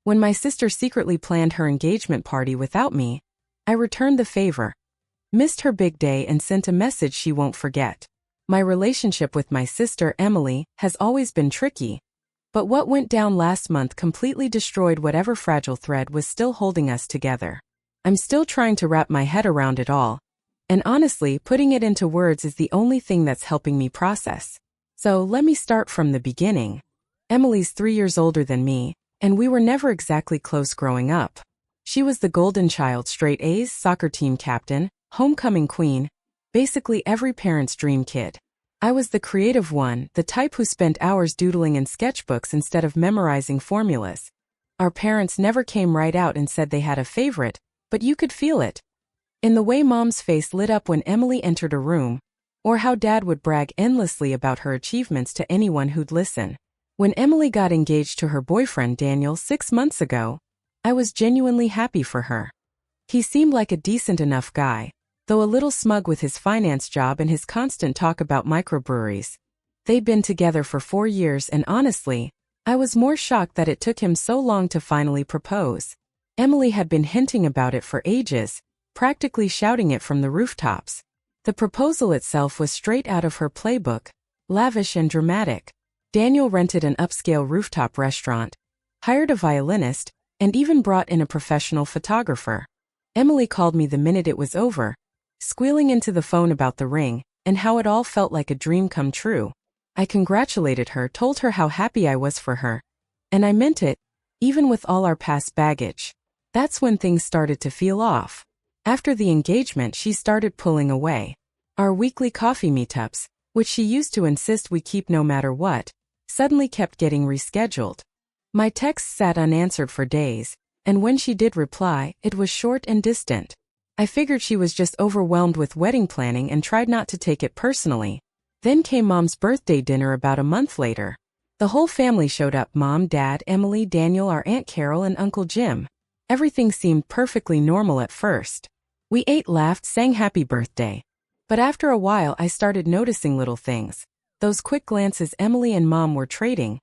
When my sister secretly planned her engagement party without me, I returned the favor, missed her big day and sent a message she won't forget. My relationship with my sister Emily has always been tricky, but what went down last month completely destroyed whatever fragile thread was still holding us together. I'm still trying to wrap my head around it all, and honestly, putting it into words is the only thing that's helping me process. So let me start from the beginning. Emily's 3 years older than me, and we were never exactly close growing up. She was the golden child, straight A's, soccer team captain, homecoming queen, basically every parent's dream kid. I was the creative one, the type who spent hours doodling in sketchbooks instead of memorizing formulas. Our parents never came right out and said they had a favorite, but you could feel it. In the way Mom's face lit up when Emily entered a room, or how Dad would brag endlessly about her achievements to anyone who'd listen. When Emily got engaged to her boyfriend Daniel 6 months ago, I was genuinely happy for her. He seemed like a decent enough guy, though a little smug with his finance job and his constant talk about microbreweries. They'd been together for 4 years and honestly, I was more shocked that it took him so long to finally propose. Emily had been hinting about it for ages, practically shouting it from the rooftops. The proposal itself was straight out of her playbook, lavish and dramatic. Daniel rented an upscale rooftop restaurant, hired a violinist, and even brought in a professional photographer. Emily called me the minute it was over, squealing into the phone about the ring and how it all felt like a dream come true. I congratulated her, told her how happy I was for her. And I meant it, even with all our past baggage. That's when things started to feel off. After the engagement, she started pulling away. Our weekly coffee meetups, which she used to insist we keep no matter what, suddenly kept getting rescheduled. My texts sat unanswered for days, and when she did reply, it was short and distant. I figured she was just overwhelmed with wedding planning and tried not to take it personally. Then came Mom's birthday dinner about a month later. The whole family showed up: Mom, Dad, Emily, Daniel, our Aunt Carol, and Uncle Jim. Everything seemed perfectly normal at first. We ate, laughed, sang happy birthday. But after a while I started noticing little things. Those quick glances Emily and Mom were trading,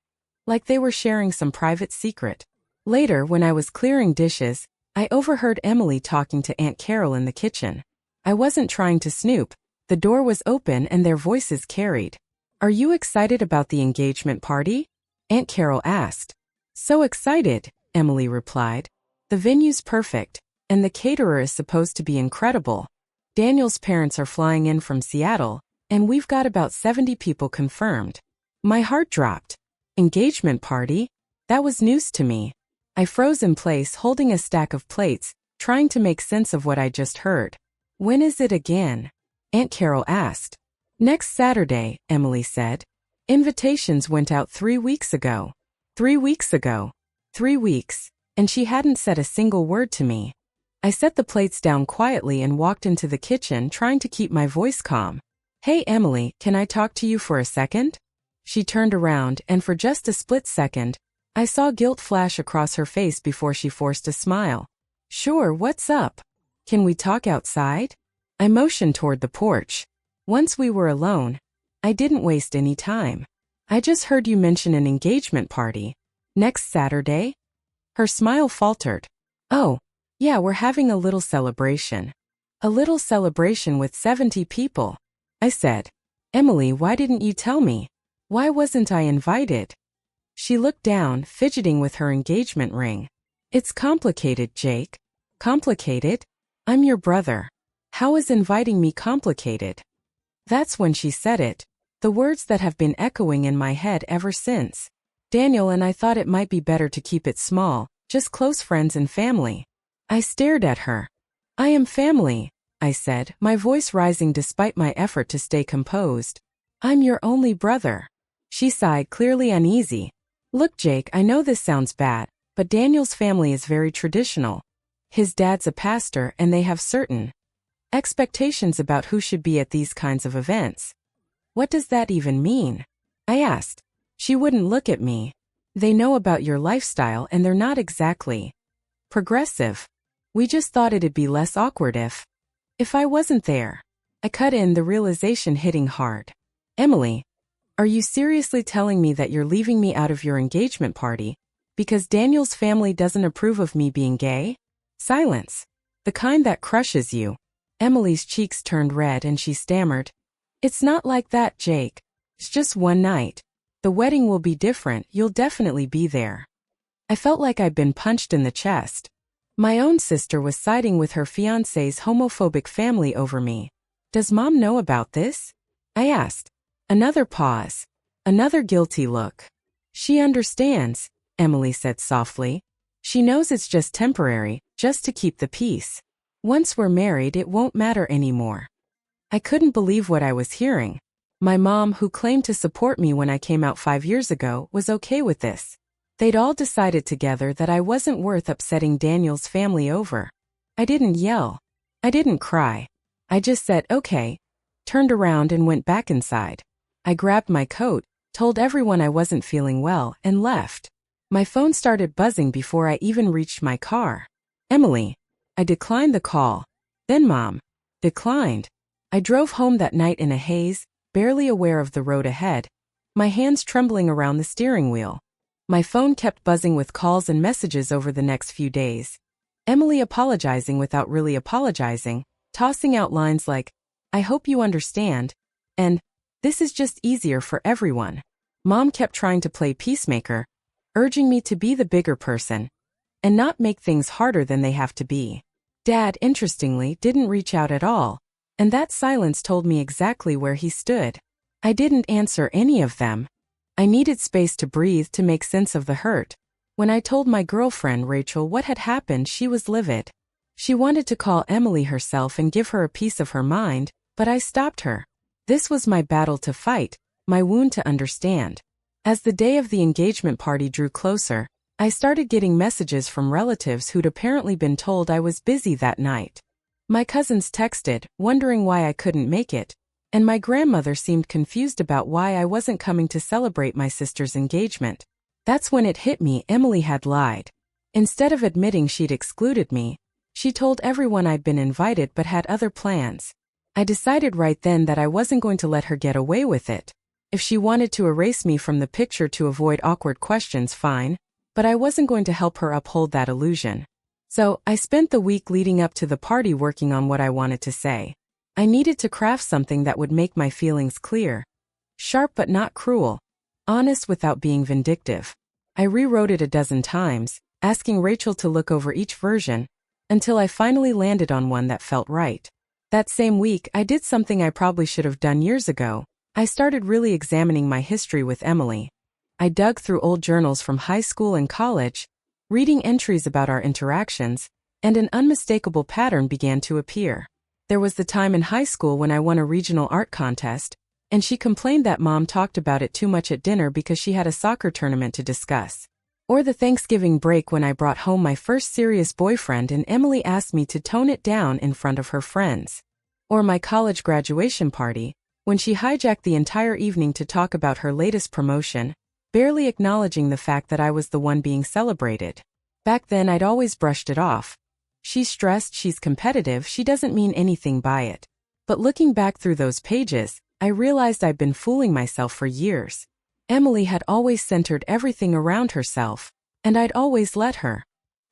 like they were sharing some private secret. Later, when I was clearing dishes, I overheard Emily talking to Aunt Carol in the kitchen. I wasn't trying to snoop. The door was open and their voices carried. "Are you excited about the engagement party?" Aunt Carol asked. "So excited," Emily replied. "The venue's perfect, and the caterer is supposed to be incredible. Daniel's parents are flying in from Seattle, and we've got about 70 people confirmed." My heart dropped. Engagement party? That was news to me. I froze in place, holding a stack of plates, trying to make sense of what I just heard. "When is it again?" Aunt Carol asked. "Next Saturday," Emily said. "Invitations went out 3 weeks ago." 3 weeks ago. 3 weeks, and she hadn't said a single word to me. I set the plates down quietly and walked into the kitchen, trying to keep my voice calm. "Hey Emily, can I talk to you for a second?" She turned around, and for just a split second, I saw guilt flash across her face before she forced a smile. "Sure, what's up? Can we talk outside?" I motioned toward the porch. Once we were alone, I didn't waste any time. "I just heard you mention an engagement party. Next Saturday?" Her smile faltered. "Oh, yeah, we're having a little celebration." "A little celebration with 70 people," I said. "Emily, why didn't you tell me? Why wasn't I invited?" She looked down, fidgeting with her engagement ring. "It's complicated, Jake." "Complicated? I'm your brother. How is inviting me complicated?" That's when she said it, the words that have been echoing in my head ever since. "Daniel and I thought it might be better to keep it small, just close friends and family." I stared at her. "I am family," I said, my voice rising despite my effort to stay composed. "I'm your only brother." She sighed, clearly uneasy. "Look, Jake, I know this sounds bad, but Daniel's family is very traditional. His dad's a pastor and they have certain expectations about who should be at these kinds of events." "What does that even mean?" I asked. She wouldn't look at me. "They know about your lifestyle and they're not exactly progressive. We just thought it'd be less awkward if I wasn't there." I cut in, the realization hitting hard. "Emily, are you seriously telling me that you're leaving me out of your engagement party Because Daniel's family doesn't approve of me being gay? Silence. The kind that crushes you. Emily's cheeks turned red and she stammered. It's not like that, Jake. It's just one night. The wedding will be different, you'll definitely be there. I felt like I'd been punched in the chest. My own sister was siding with her fiancé's homophobic family over me. Does Mom know about this? I asked. Another pause. Another guilty look. She understands, Emily said softly. She knows it's just temporary, just to keep the peace. Once we're married, it won't matter anymore. I couldn't believe what I was hearing. My mom, who claimed to support me when I came out 5 years ago, was okay with this. They'd all decided together that I wasn't worth upsetting Daniel's family over. I didn't yell. I didn't cry. I just said okay, turned around and went back inside. I grabbed my coat, told everyone I wasn't feeling well, and left. My phone started buzzing before I even reached my car. Emily. I declined the call. Then Mom. Declined. I drove home that night in a haze, barely aware of the road ahead, my hands trembling around the steering wheel. My phone kept buzzing with calls and messages over the next few days. Emily apologizing without really apologizing, tossing out lines like, I hope you understand, and, this is just easier for everyone. Mom kept trying to play peacemaker, urging me to be the bigger person, and not make things harder than they have to be. Dad, interestingly, didn't reach out at all, and that silence told me exactly where he stood. I didn't answer any of them. I needed space to breathe to make sense of the hurt. When I told my girlfriend Rachel what had happened, she was livid. She wanted to call Emily herself and give her a piece of her mind, but I stopped her. This was my battle to fight, my wound to understand. As the day of the engagement party drew closer, I started getting messages from relatives who'd apparently been told I was busy that night. My cousins texted, wondering why I couldn't make it, and my grandmother seemed confused about why I wasn't coming to celebrate my sister's engagement. That's when it hit me, Emily had lied. Instead of admitting she'd excluded me, she told everyone I'd been invited but had other plans. I decided right then that I wasn't going to let her get away with it. If she wanted to erase me from the picture to avoid awkward questions, fine, but I wasn't going to help her uphold that illusion. So, I spent the week leading up to the party working on what I wanted to say. I needed to craft something that would make my feelings clear. Sharp but not cruel. Honest without being vindictive. I rewrote it a dozen times, asking Rachel to look over each version, until I finally landed on one that felt right. That same week, I did something I probably should have done years ago. I started really examining my history with Emily. I dug through old journals from high school and college, reading entries about our interactions, and an unmistakable pattern began to appear. There was the time in high school when I won a regional art contest, and she complained that Mom talked about it too much at dinner because she had a soccer tournament to discuss. Or the Thanksgiving break when I brought home my first serious boyfriend and Emily asked me to tone it down in front of her friends. Or my college graduation party, when she hijacked the entire evening to talk about her latest promotion, barely acknowledging the fact that I was the one being celebrated. Back then I'd always brushed it off. She's stressed, she's competitive, she doesn't mean anything by it. But looking back through those pages, I realized I'd been fooling myself for years. Emily had always centered everything around herself, and I'd always let her.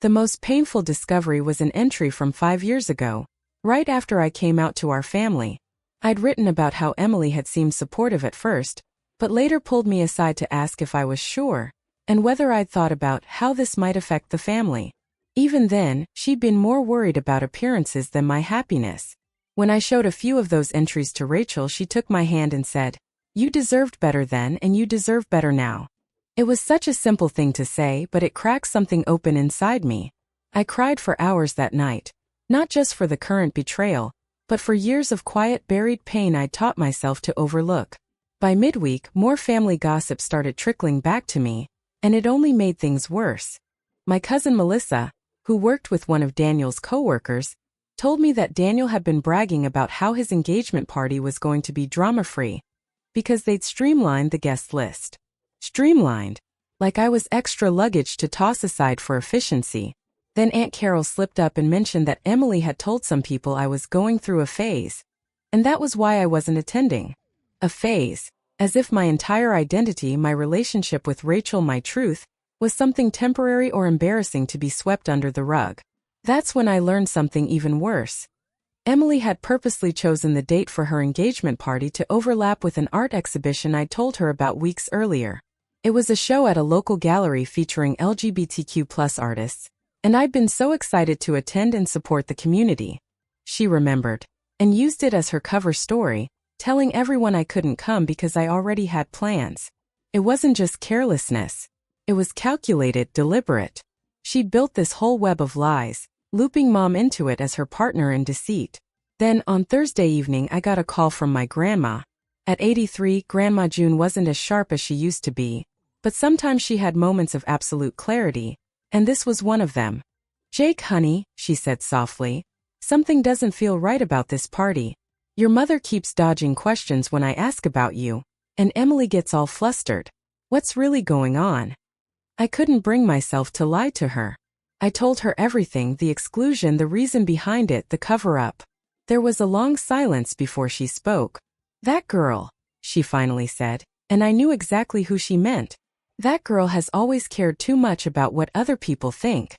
The most painful discovery was an entry from 5 years ago, right after I came out to our family. I'd written about how Emily had seemed supportive at first, but later pulled me aside to ask if I was sure, and whether I'd thought about how this might affect the family. Even then, she'd been more worried about appearances than my happiness. When I showed a few of those entries to Rachel, she took my hand and said, "You deserved better then and you deserve better now." It was such a simple thing to say, but it cracked something open inside me. I cried for hours that night, not just for the current betrayal, but for years of quiet buried pain I'd taught myself to overlook. By midweek, more family gossip started trickling back to me, and it only made things worse. My cousin Melissa, who worked with one of Daniel's co-workers, told me that Daniel had been bragging about how his engagement party was going to be drama-free, because they'd streamlined the guest list. Streamlined, like I was extra luggage to toss aside for efficiency. Then Aunt Carol slipped up and mentioned that Emily had told some people I was going through a phase, and that was why I wasn't attending. A phase, as if my entire identity, my relationship with Rachel, my truth, Was something temporary or embarrassing to be swept under the rug? That's when I learned something even worse. Emily had purposely chosen the date for her engagement party to overlap with an art exhibition I'd told her about weeks earlier. It was a show at a local gallery featuring LGBTQ+ artists, and I'd been so excited to attend and support the community. She remembered, and used it as her cover story, telling everyone I couldn't come because I already had plans. It wasn't just carelessness. It was calculated, deliberate. She'd built this whole web of lies, looping Mom into it as her partner in deceit. Then, on Thursday evening, I got a call from my grandma. At 83, Grandma June wasn't as sharp as she used to be, but sometimes she had moments of absolute clarity, and this was one of them. "Jake, honey," she said softly, "something doesn't feel right about this party. Your mother keeps dodging questions when I ask about you, and Emily gets all flustered. What's really going on?" I couldn't bring myself to lie to her. I told her everything, the exclusion, the reason behind it, the cover-up. There was a long silence before she spoke. "That girl," she finally said, and I knew exactly who she meant. "That girl has always cared too much about what other people think.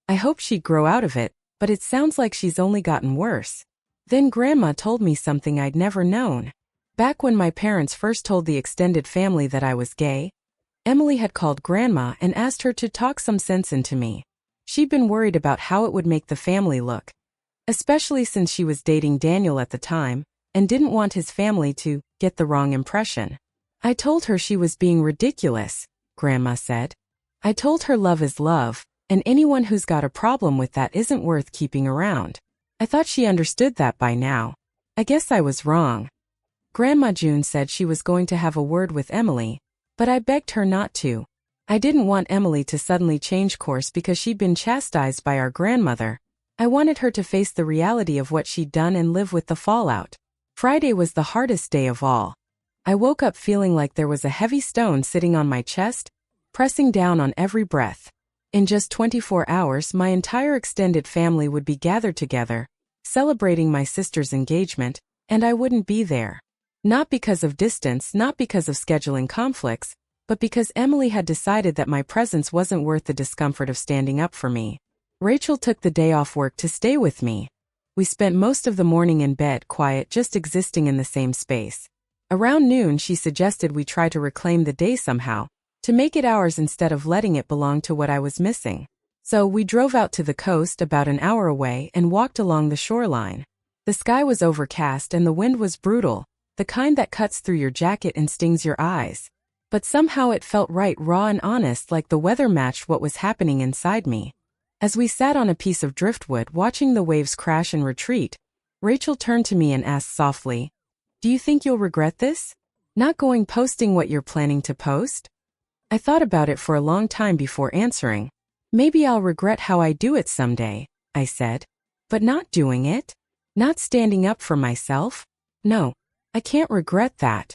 I hoped she'd grow out of it, but it sounds like she's only gotten worse." Then Grandma told me something I'd never known. Back when my parents first told the extended family that I was gay, Emily had called Grandma and asked her to talk some sense into me. She'd been worried about how it would make the family look, especially since she was dating Daniel at the time, and didn't want his family to get the wrong impression. "I told her she was being ridiculous," Grandma said. "I told her love is love, and anyone who's got a problem with that isn't worth keeping around. I thought she understood that by now. I guess I was wrong." Grandma June said she was going to have a word with Emily, but I begged her not to. I didn't want Emily to suddenly change course because she'd been chastised by our grandmother. I wanted her to face the reality of what she'd done and live with the fallout. Friday was the hardest day of all. I woke up feeling like there was a heavy stone sitting on my chest, pressing down on every breath. In just 24 hours, my entire extended family would be gathered together, celebrating my sister's engagement, and I wouldn't be there. Not because of distance, not because of scheduling conflicts, but because Emily had decided that my presence wasn't worth the discomfort of standing up for me. Rachel took the day off work to stay with me. We spent most of the morning in bed, quiet, just existing in the same space. Around noon, she suggested we try to reclaim the day somehow, to make it ours instead of letting it belong to what I was missing. So we drove out to the coast about an hour away and walked along the shoreline. The sky was overcast and the wind was brutal, the kind that cuts through your jacket and stings your eyes. But somehow it felt right, raw and honest, like the weather matched what was happening inside me. As we sat on a piece of driftwood watching the waves crash and retreat, Rachel turned to me and asked softly, "Do you think you'll regret this? Not going posting what you're planning to post?" I thought about it for a long time before answering. "Maybe I'll regret how I do it someday," I said. "But not doing it? Not standing up for myself? No, I can't regret that."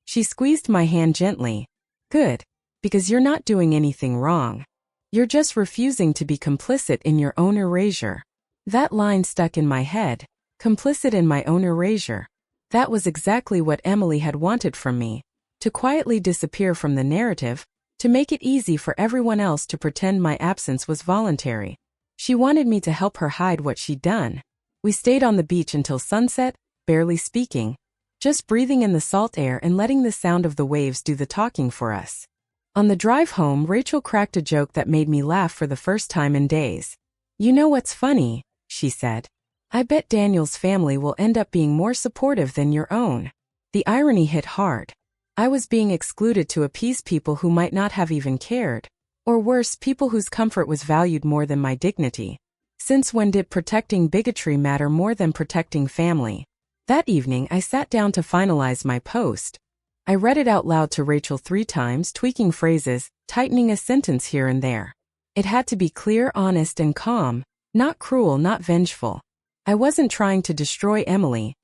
She squeezed my hand gently. "Good, because you're not doing anything wrong. You're just refusing to be complicit in your own erasure." That line stuck in my head, complicit in my own erasure. That was exactly what Emily had wanted from me, to quietly disappear from the narrative, to make it easy for everyone else to pretend my absence was voluntary. She wanted me to help her hide what she'd done. We stayed on the beach until sunset, barely speaking, just breathing in the salt air and letting the sound of the waves do the talking for us. On the drive home, Rachel cracked a joke that made me laugh for the first time in days. "You know what's funny?" she said. "I bet Daniel's family will end up being more supportive than your own." The irony hit hard. I was being excluded to appease people who might not have even cared. Or worse, people whose comfort was valued more than my dignity. Since when did protecting bigotry matter more than protecting family? That evening, I sat down to finalize my post. I read it out loud to Rachel 3 times, tweaking phrases, tightening a sentence here and there. It had to be clear, honest, and calm, not cruel, not vengeful. I wasn't trying to destroy Emily.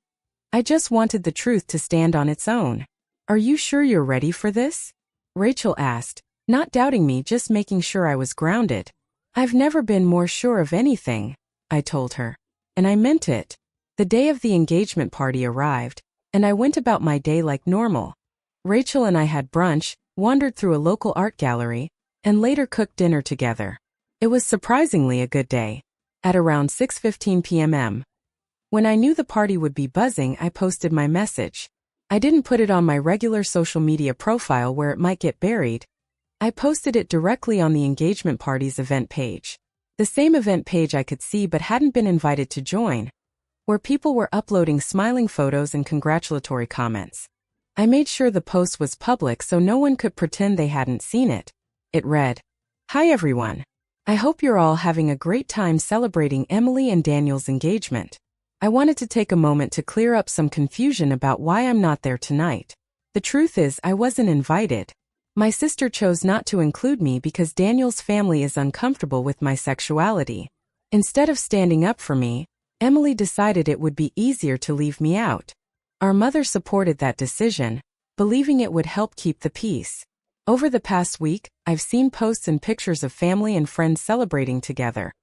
I just wanted the truth to stand on its own. "Are you sure you're ready for this?" Rachel asked, not doubting me, just making sure I was grounded. "I've never been more sure of anything," I told her. And I meant it. The day of the engagement party arrived, and I went about my day like normal. Rachel and I had brunch, wandered through a local art gallery, and later cooked dinner together. It was surprisingly a good day. At around 6:15 p.m. When I knew the party would be buzzing, I posted my message. I didn't put it on my regular social media profile where it might get buried. I posted it directly on the engagement party's event page. The same event page I could see but hadn't been invited to join, where people were uploading smiling photos and congratulatory comments. I made sure the post was public so no one could pretend they hadn't seen it. It read, "Hi everyone. I hope you're all having a great time celebrating Emily and Daniel's engagement. I wanted to take a moment to clear up some confusion about why I'm not there tonight. The truth is, I wasn't invited. My sister chose not to include me because Daniel's family is uncomfortable with my sexuality. Instead of standing up for me, Emily decided it would be easier to leave me out. Our mother supported that decision, believing it would help keep the peace. Over the past week, I've seen posts and pictures of family and friends celebrating together.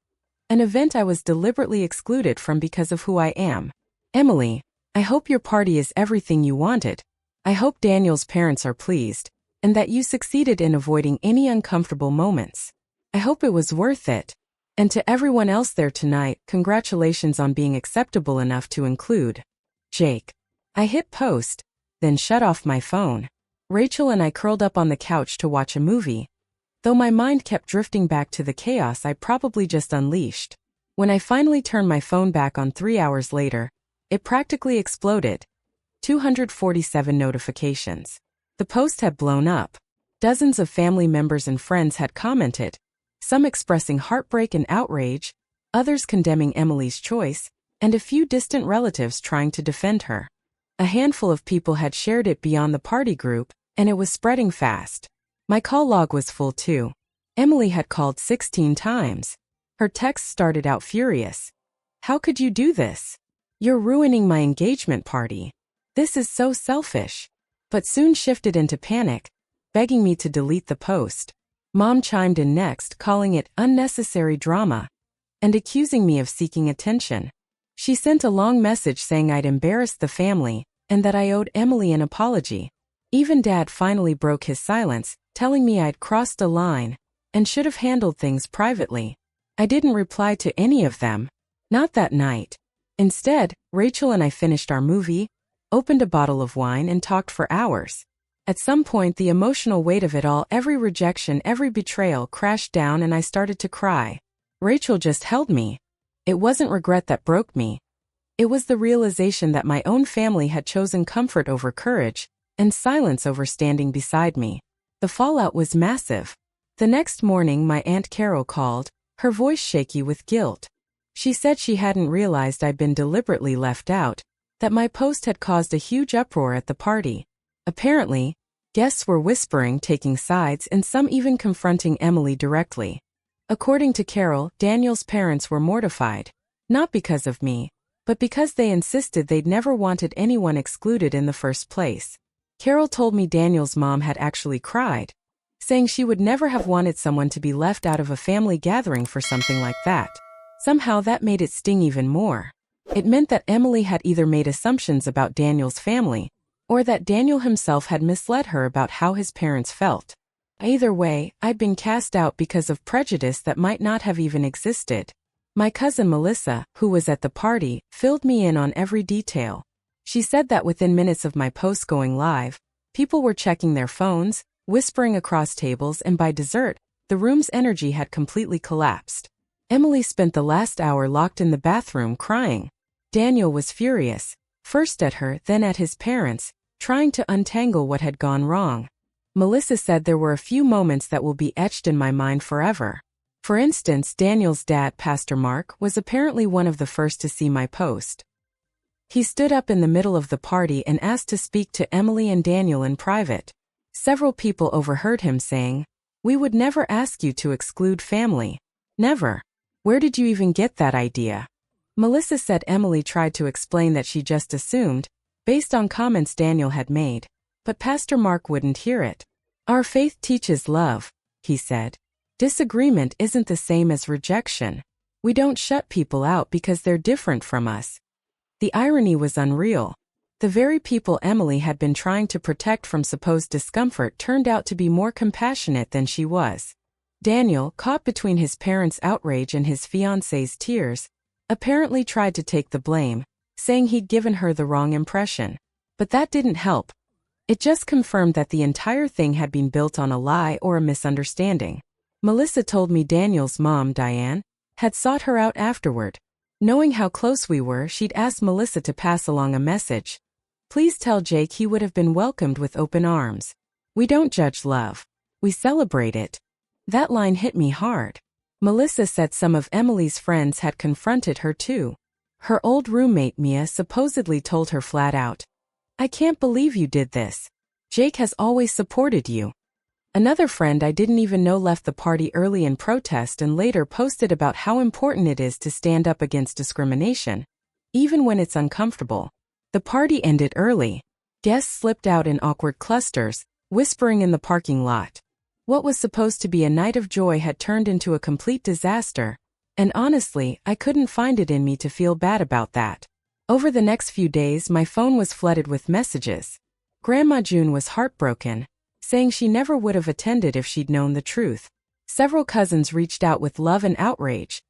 An event I was deliberately excluded from because of who I am. Emily, I hope your party is everything you wanted. I hope Daniel's parents are pleased, and that you succeeded in avoiding any uncomfortable moments. I hope it was worth it. And to everyone else there tonight, congratulations on being acceptable enough to include. Jake." I hit post, then shut off my phone. Rachel and I curled up on the couch to watch a movie. Though my mind kept drifting back to the chaos I probably just unleashed. When I finally turned my phone back on 3 hours later, it practically exploded. 247 notifications. The post had blown up. Dozens of family members and friends had commented, some expressing heartbreak and outrage, others condemning Emily's choice, and a few distant relatives trying to defend her. A handful of people had shared it beyond the party group, and it was spreading fast. My call log was full too. Emily had called 16 times. Her text started out furious. "How could you do this? You're ruining my engagement party. This is so selfish." But soon shifted into panic, begging me to delete the post. Mom chimed in next, calling it unnecessary drama and accusing me of seeking attention. She sent a long message saying I'd embarrassed the family and that I owed Emily an apology. Even Dad finally broke his silence, telling me I'd crossed a line and should have handled things privately. I didn't reply to any of them. Not that night. Instead, Rachel and I finished our movie, opened a bottle of wine, and talked for hours. At some point, the emotional weight of it all, every rejection, every betrayal, crashed down and I started to cry. Rachel just held me. It wasn't regret that broke me. It was the realization that my own family had chosen comfort over courage, and silence over standing beside me. The fallout was massive. The next morning my Aunt Carol called, her voice shaky with guilt. She said she hadn't realized I'd been deliberately left out, that my post had caused a huge uproar at the party. Apparently, guests were whispering, taking sides, and some even confronting Emily directly. According to Carol, Daniel's parents were mortified. Not because of me, but because they insisted they'd never wanted anyone excluded in the first place. Carol told me Daniel's mom had actually cried, saying she would never have wanted someone to be left out of a family gathering for something like that. Somehow that made it sting even more. It meant that Emily had either made assumptions about Daniel's family, or that Daniel himself had misled her about how his parents felt. Either way, I'd been cast out because of prejudice that might not have even existed. My cousin Melissa, who was at the party, filled me in on every detail. She said that within minutes of my post going live, people were checking their phones, whispering across tables, and by dessert, the room's energy had completely collapsed. Emily spent the last hour locked in the bathroom crying. Daniel was furious, first at her, then at his parents, trying to untangle what had gone wrong. Melissa said there were a few moments that will be etched in my mind forever. For instance, Daniel's dad, Pastor Mark, was apparently one of the first to see my post. He stood up in the middle of the party and asked to speak to Emily and Daniel in private. Several people overheard him saying, "We would never ask you to exclude family. Never. Where did you even get that idea?" Melissa said Emily tried to explain that she just assumed, based on comments Daniel had made. But Pastor Mark wouldn't hear it. "Our faith teaches love," he said. "Disagreement isn't the same as rejection. We don't shut people out because they're different from us." The irony was unreal. The very people Emily had been trying to protect from supposed discomfort turned out to be more compassionate than she was. Daniel, caught between his parents' outrage and his fiancée's tears, apparently tried to take the blame, saying he'd given her the wrong impression. But that didn't help. It just confirmed that the entire thing had been built on a lie or a misunderstanding. Melissa told me Daniel's mom, Diane, had sought her out afterward. Knowing how close we were, she'd asked Melissa to pass along a message. Please tell Jake he would have been welcomed with open arms. We don't judge love. We celebrate it. That line hit me hard. Melissa said some of Emily's friends had confronted her too. Her old roommate Mia supposedly told her flat out, "I can't believe you did this. Jake has always supported you." Another friend I didn't even know left the party early in protest and later posted about how important it is to stand up against discrimination, even when it's uncomfortable. The party ended early. Guests slipped out in awkward clusters, whispering in the parking lot. What was supposed to be a night of joy had turned into a complete disaster, and honestly, I couldn't find it in me to feel bad about that. Over the next few days, my phone was flooded with messages. Grandma June was heartbroken, saying she never would have attended if she'd known the truth. Several cousins reached out with love and outrage.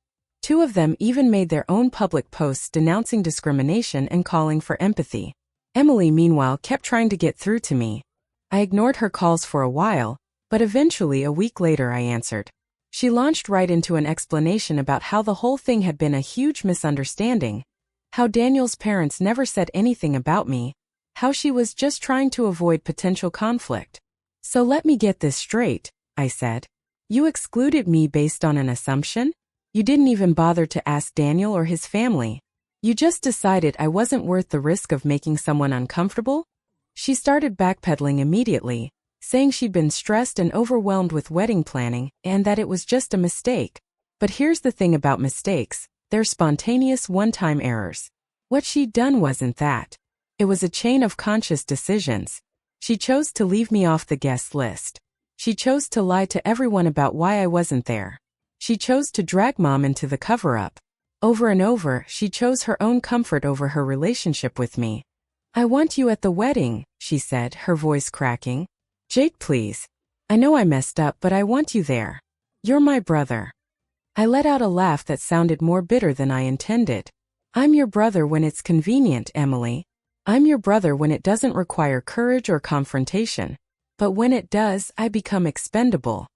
Two of them even made their own public posts denouncing discrimination and calling for empathy. Emily, meanwhile, kept trying to get through to me. I ignored her calls for a while, but eventually a week later I answered. She launched right into an explanation about how the whole thing had been a huge misunderstanding, how Daniel's parents never said anything about me, how she was just trying to avoid potential conflict. So let me get this straight, I said. You excluded me based on an assumption? You didn't even bother to ask Daniel or his family. You just decided I wasn't worth the risk of making someone uncomfortable? She started backpedaling immediately, saying she'd been stressed and overwhelmed with wedding planning and that it was just a mistake. But here's the thing about mistakes, they're spontaneous one-time errors. What she'd done wasn't that. It was a chain of conscious decisions. She chose to leave me off the guest list. She chose to lie to everyone about why I wasn't there. She chose to drag Mom into the cover-up. Over and over, she chose her own comfort over her relationship with me. I want you at the wedding, she said, her voice cracking. Jake, please. I know I messed up, but I want you there. You're my brother. I let out a laugh that sounded more bitter than I intended. I'm your brother when it's convenient, Emily. I'm your brother when it doesn't require courage or confrontation. But when it does, I become expendable.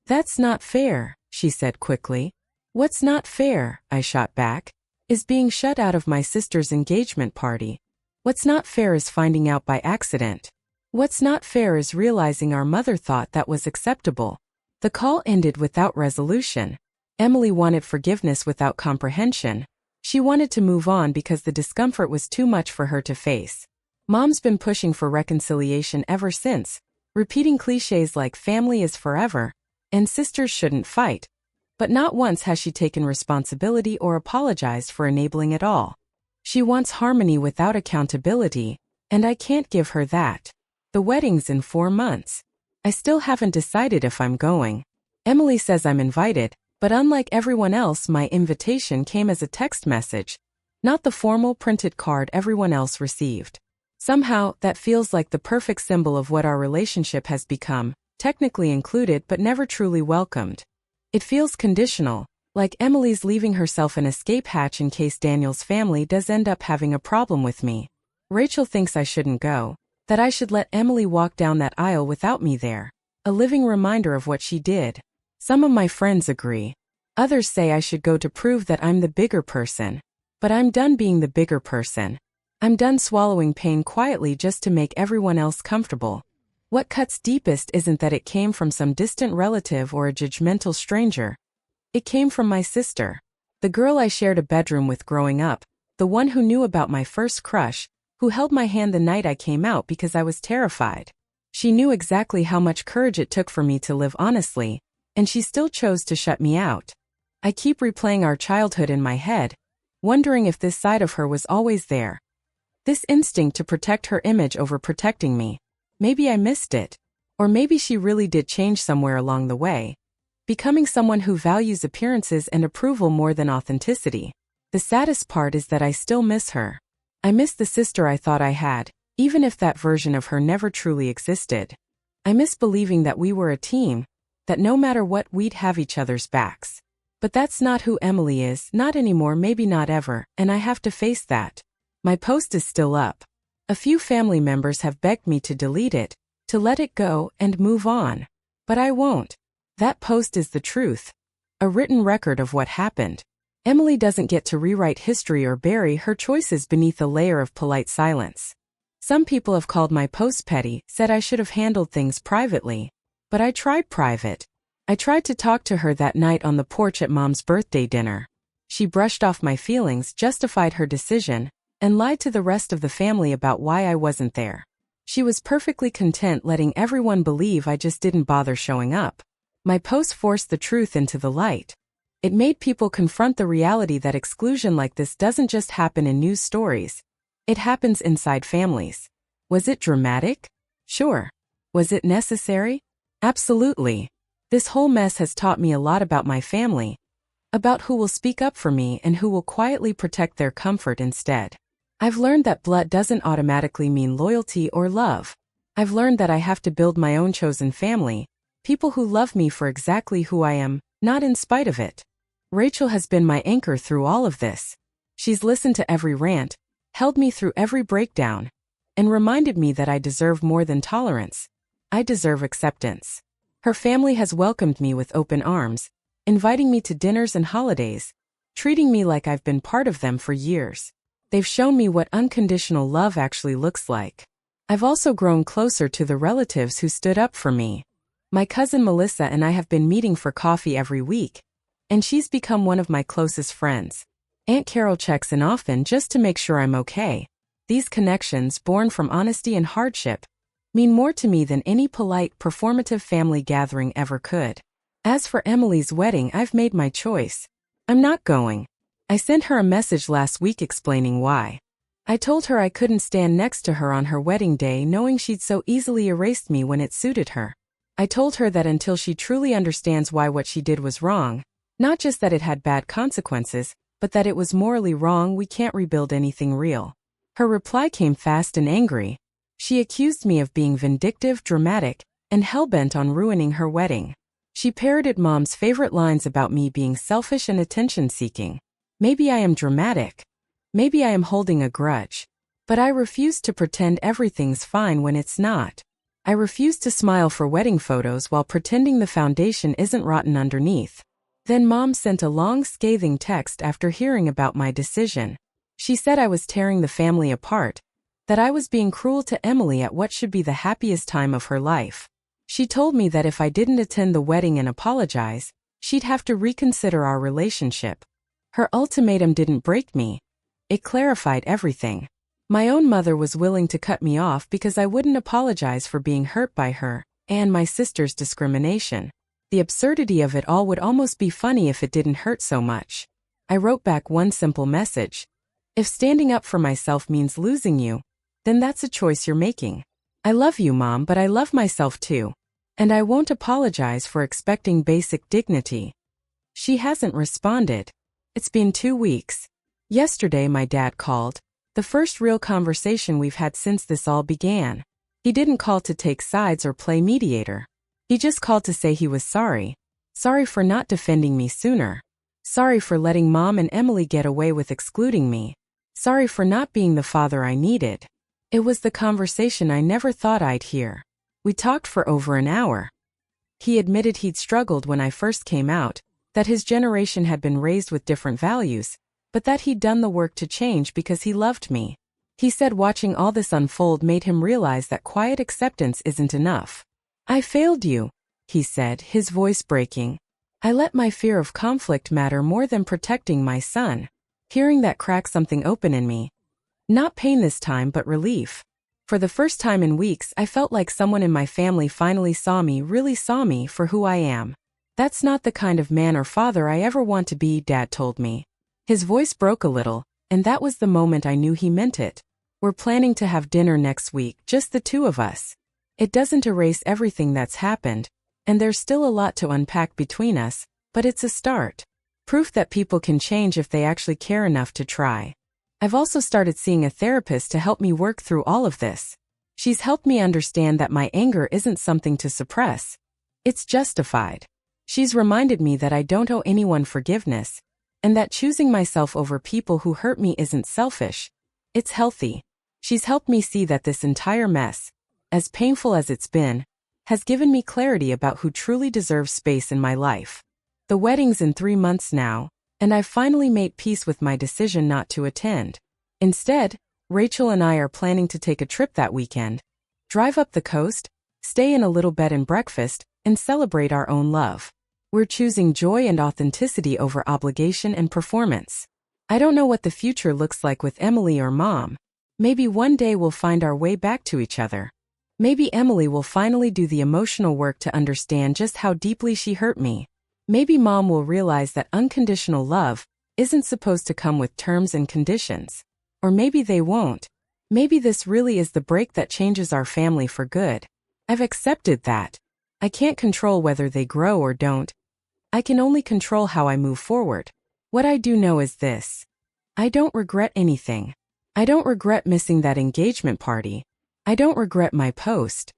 That's not fair, she said quickly. What's not fair, I shot back, is being shut out of my sister's engagement party. What's not fair is finding out by accident. What's not fair is realizing our mother thought that was acceptable. The call ended without resolution. Emily wanted forgiveness without comprehension. She wanted to move on because the discomfort was too much for her to face. Mom's been pushing for reconciliation ever since, repeating cliches like family is forever, and sisters shouldn't fight. But not once has she taken responsibility or apologized for enabling it all. She wants harmony without accountability, and I can't give her that. The wedding's in 4 months. I still haven't decided if I'm going. Emily says I'm invited, but unlike everyone else, my invitation came as a text message, not the formal printed card everyone else received. Somehow, that feels like the perfect symbol of what our relationship has become, technically included but never truly welcomed. It feels conditional, like Emily's leaving herself an escape hatch in case Daniel's family does end up having a problem with me. Rachel thinks I shouldn't go, that I should let Emily walk down that aisle without me there, a living reminder of what she did. Some of my friends agree. Others say I should go to prove that I'm the bigger person. But I'm done being the bigger person. I'm done swallowing pain quietly just to make everyone else comfortable. What cuts deepest isn't that it came from some distant relative or a judgmental stranger. It came from my sister, the girl I shared a bedroom with growing up, the one who knew about my first crush, who held my hand the night I came out because I was terrified. She knew exactly how much courage it took for me to live honestly, and she still chose to shut me out. I keep replaying our childhood in my head, wondering if this side of her was always there. This instinct to protect her image over protecting me. Maybe I missed it. Or maybe she really did change somewhere along the way, becoming someone who values appearances and approval more than authenticity. The saddest part is that I still miss her. I miss the sister I thought I had, even if that version of her never truly existed. I miss believing that we were a team, that no matter what we'd have each other's backs. But that's not who Emily is, not anymore, maybe not ever, and I have to face that. My post is still up. A few family members have begged me to delete it, to let it go and move on. But I won't. That post is the truth. A written record of what happened. Emily doesn't get to rewrite history or bury her choices beneath a layer of polite silence. Some people have called my post petty, said I should have handled things privately. But I tried private. I tried to talk to her that night on the porch at Mom's birthday dinner. She brushed off my feelings, justified her decision, and lied to the rest of the family about why I wasn't there. She was perfectly content letting everyone believe I just didn't bother showing up. My post forced the truth into the light. It made people confront the reality that exclusion like this doesn't just happen in news stories. It happens inside families. Was it dramatic? Sure. Was it necessary? Absolutely. This whole mess has taught me a lot about my family, about who will speak up for me and who will quietly protect their comfort instead. I've learned that blood doesn't automatically mean loyalty or love. I've learned that I have to build my own chosen family, people who love me for exactly who I am, not in spite of it. Rachel has been my anchor through all of this. She's listened to every rant, held me through every breakdown, and reminded me that I deserve more than tolerance. I deserve acceptance. Her family has welcomed me with open arms, inviting me to dinners and holidays, treating me like I've been part of them for years. They've shown me what unconditional love actually looks like. I've also grown closer to the relatives who stood up for me. My cousin Melissa and I have been meeting for coffee every week, and she's become one of my closest friends. Aunt Carol checks in often just to make sure I'm okay. These connections, born from honesty and hardship, mean more to me than any polite, performative family gathering ever could. As for Emily's wedding, I've made my choice. I'm not going. I sent her a message last week explaining why. I told her I couldn't stand next to her on her wedding day knowing she'd so easily erased me when it suited her. I told her that until she truly understands why what she did was wrong, not just that it had bad consequences, but that it was morally wrong, we can't rebuild anything real. Her reply came fast and angry. She accused me of being vindictive, dramatic, and hell-bent on ruining her wedding. She parroted Mom's favorite lines about me being selfish and attention-seeking. Maybe I am dramatic. Maybe I am holding a grudge. But I refuse to pretend everything's fine when it's not. I refuse to smile for wedding photos while pretending the foundation isn't rotten underneath. Then Mom sent a long, scathing text after hearing about my decision. She said I was tearing the family apart, that I was being cruel to Emily at what should be the happiest time of her life. She told me that if I didn't attend the wedding and apologize, she'd have to reconsider our relationship. Her ultimatum didn't break me. It clarified everything. My own mother was willing to cut me off because I wouldn't apologize for being hurt by her and my sister's discrimination. The absurdity of it all would almost be funny if it didn't hurt so much. I wrote back one simple message. If standing up for myself means losing you, then that's a choice you're making. I love you, Mom, but I love myself too. And I won't apologize for expecting basic dignity. She hasn't responded. It's been 2 weeks. Yesterday my dad called, the first real conversation we've had since this all began. He didn't call to take sides or play mediator. He just called to say he was sorry. Sorry for not defending me sooner. Sorry for letting Mom and Emily get away with excluding me. Sorry for not being the father I needed. It was the conversation I never thought I'd hear. We talked for over an hour. He admitted he'd struggled when I first came out, that his generation had been raised with different values, but that he'd done the work to change because he loved me. He said watching all this unfold made him realize that quiet acceptance isn't enough. I failed you, he said, his voice breaking. I let my fear of conflict matter more than protecting my son. Hearing that cracked something open in me. Not pain this time, but relief. For the first time in weeks, I felt like someone in my family finally saw me, really saw me for who I am. That's not the kind of man or father I ever want to be, Dad told me. His voice broke a little, and that was the moment I knew he meant it. We're planning to have dinner next week, just the two of us. It doesn't erase everything that's happened, and there's still a lot to unpack between us, but it's a start. Proof that people can change if they actually care enough to try. I've also started seeing a therapist to help me work through all of this. She's helped me understand that my anger isn't something to suppress. It's justified. She's reminded me that I don't owe anyone forgiveness, and that choosing myself over people who hurt me isn't selfish. It's healthy. She's helped me see that this entire mess, as painful as it's been, has given me clarity about who truly deserves space in my life. The wedding's in 3 months now, and I've finally made peace with my decision not to attend. Instead, Rachel and I are planning to take a trip that weekend, drive up the coast, stay in a little bed and breakfast, and celebrate our own love. We're choosing joy and authenticity over obligation and performance. I don't know what the future looks like with Emily or Mom. Maybe one day we'll find our way back to each other. Maybe Emily will finally do the emotional work to understand just how deeply she hurt me. Maybe Mom will realize that unconditional love isn't supposed to come with terms and conditions. Or maybe they won't. Maybe this really is the break that changes our family for good. I've accepted that. I can't control whether they grow or don't. I can only control how I move forward. What I do know is this. I don't regret anything. I don't regret missing that engagement party. I don't regret my post.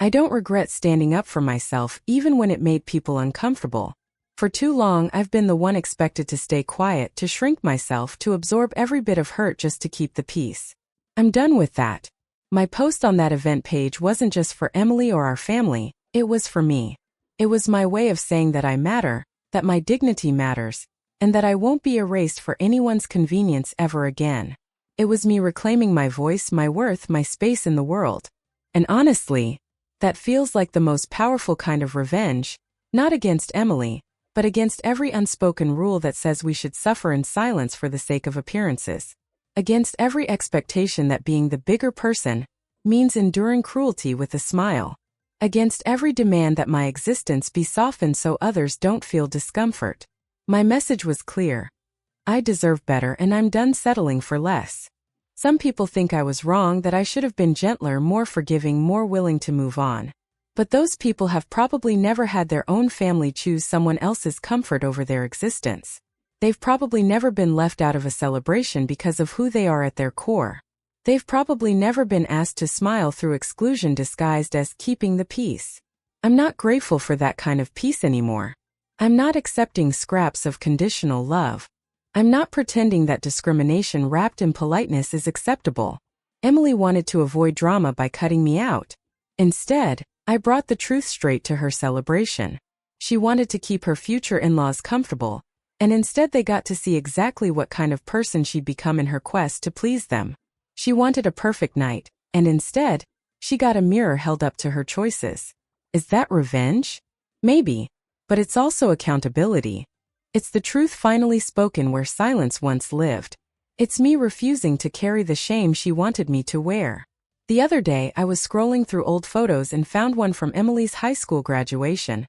I don't regret standing up for myself even when it made people uncomfortable. For too long, I've been the one expected to stay quiet, to shrink myself, to absorb every bit of hurt just to keep the peace. I'm done with that. My post on that event page wasn't just for Emily or our family, it was for me. It was my way of saying that I matter, that my dignity matters, and that I won't be erased for anyone's convenience ever again. It was me reclaiming my voice, my worth, my space in the world. And honestly, that feels like the most powerful kind of revenge, not against Emily, but against every unspoken rule that says we should suffer in silence for the sake of appearances. Against every expectation that being the bigger person means enduring cruelty with a smile. Against every demand that my existence be softened so others don't feel discomfort. My message was clear. I deserve better and I'm done settling for less. Some people think I was wrong, that I should have been gentler, more forgiving, more willing to move on. But those people have probably never had their own family choose someone else's comfort over their existence. They've probably never been left out of a celebration because of who they are at their core. They've probably never been asked to smile through exclusion disguised as keeping the peace. I'm not grateful for that kind of peace anymore. I'm not accepting scraps of conditional love. I'm not pretending that discrimination wrapped in politeness is acceptable. Emily wanted to avoid drama by cutting me out. Instead, I brought the truth straight to her celebration. She wanted to keep her future in-laws comfortable, and instead they got to see exactly what kind of person she'd become in her quest to please them. She wanted a perfect night, and instead, she got a mirror held up to her choices. Is that revenge? Maybe. But it's also accountability. It's the truth finally spoken where silence once lived. It's me refusing to carry the shame she wanted me to wear. The other day, I was scrolling through old photos and found one from Emily's high school graduation.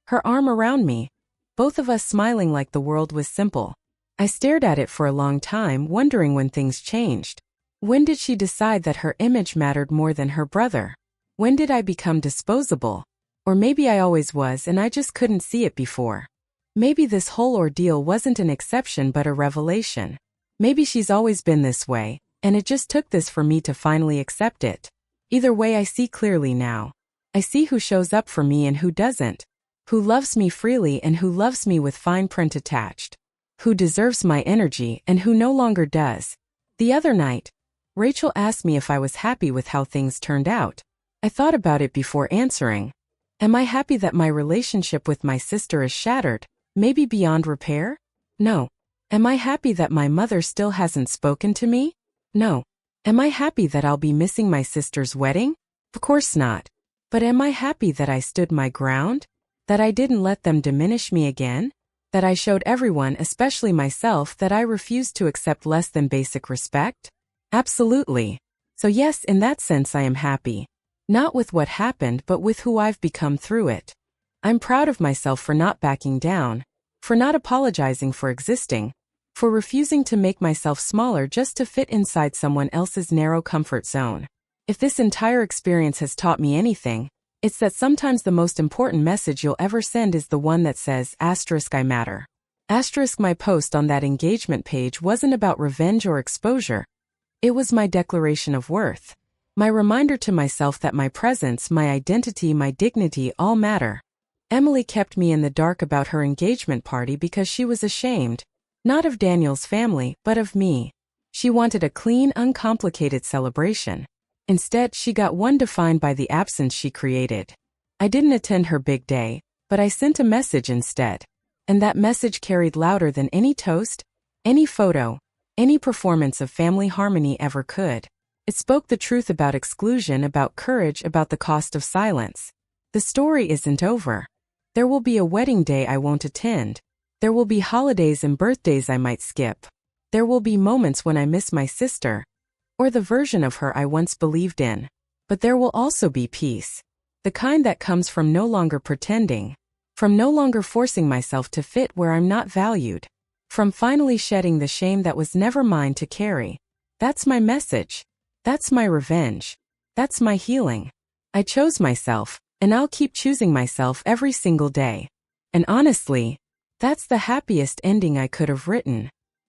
Her arm around me, both of us smiling like the world was simple. I stared at it for a long time, wondering when things changed. When did she decide that her image mattered more than her brother? When did I become disposable? Or maybe I always was and I just couldn't see it before. Maybe this whole ordeal wasn't an exception but a revelation. Maybe she's always been this way, and it just took this for me to finally accept it. Either way, I see clearly now. I see who shows up for me and who doesn't. Who loves me freely and who loves me with fine print attached. Who deserves my energy and who no longer does. The other night, Rachel asked me if I was happy with how things turned out. I thought about it before answering. Am I happy that my relationship with my sister is shattered, maybe beyond repair? No. Am I happy that my mother still hasn't spoken to me? No. Am I happy that I'll be missing my sister's wedding? Of course not. But am I happy that I stood my ground? That I didn't let them diminish me again? That I showed everyone, especially myself, that I refused to accept less than basic respect? Absolutely. So yes, in that sense I am happy. Not with what happened, but with who I've become through it. I'm proud of myself for not backing down, for not apologizing for existing, for refusing to make myself smaller just to fit inside someone else's narrow comfort zone. If this entire experience has taught me anything, it's that sometimes the most important message you'll ever send is the one that says, *I matter. My post on that engagement page wasn't about revenge or exposure. It was my declaration of worth. My reminder to myself that my presence, my identity, my dignity all matter. Emily kept me in the dark about her engagement party because she was ashamed, not of Daniel's family, but of me. She wanted a clean, uncomplicated celebration. Instead, she got one defined by the absence she created. I didn't attend her big day, but I sent a message instead. And that message carried louder than any toast, any photo, any performance of family harmony ever could. It spoke the truth about exclusion, about courage, about the cost of silence. The story isn't over. There will be a wedding day I won't attend. There will be holidays and birthdays I might skip. There will be moments when I miss my sister, or the version of her I once believed in. But there will also be peace. The kind that comes from no longer pretending, from no longer forcing myself to fit where I'm not valued, from finally shedding the shame that was never mine to carry. That's my message. That's my revenge. That's my healing. I chose myself, and I'll keep choosing myself every single day. And honestly, that's the happiest ending I could have written.